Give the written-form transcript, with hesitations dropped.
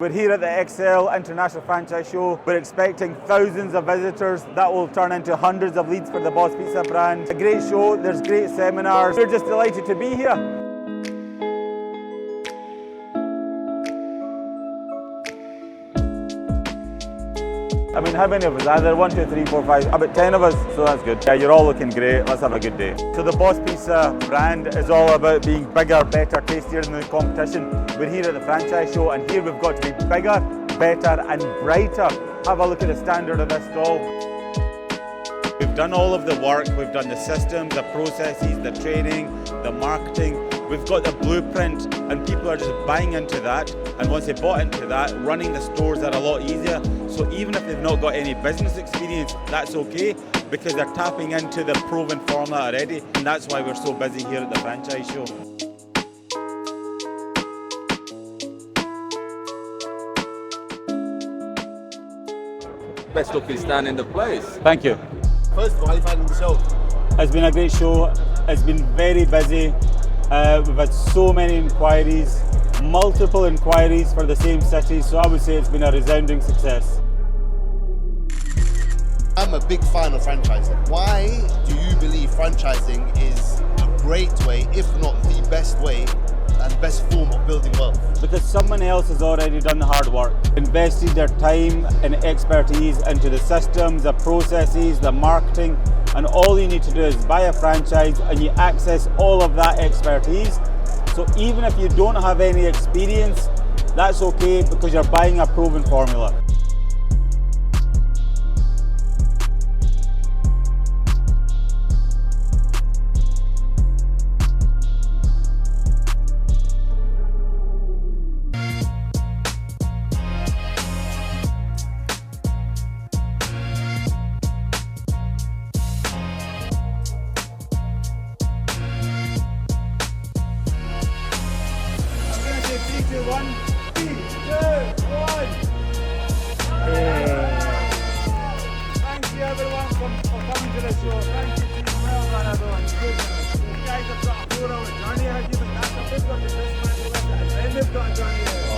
We're here at the Excel International Franchise Show. We're expecting thousands of visitors. That will turn into hundreds of leads for the Boss Pizza brand. A great show, there's great seminars. We're just delighted to be here. I mean, how many of us are there? 1, 2, 3, 4, 5, about 10 of us, so that's good. Yeah, you're all looking great. Let's have a good day. So the Boss Pizza brand is all about being bigger, better, tastier than the competition. We're here at the franchise show, and here we've got to be bigger, better and brighter. Have a look at the standard of this stall. We've done all of the work. We've done the systems, the processes, the training, the marketing. We've got the blueprint, and people are just buying into that. And once they bought into that, running the stores are a lot easier. So even if they've not got any business experience, that's okay, because they're tapping into the proven formula already. And that's why we're so busy here at the franchise show. Best looking stand in the place. Thank you. First of all, how you finding the show? It's been a great show. It's been very busy. We've had so many inquiries, multiple inquiries for the same city, so I would say it's been a resounding success. I'm a big fan of franchising. Why do you believe franchising is a great way, if not the best way, and best form of building wealth? Because someone else has already done the hard work, invested their time and expertise into the systems, the processes, the marketing, and all you need to do is buy a franchise and you access all of that expertise. So even if you don't have any experience, that's okay, because you're buying a proven formula. Thank you everyone for coming to the show. Thank you to you, well done everyone. You guys have got a 4-hour journey ahead of you, but that's a big one. This man, and then they've got a journey ahead.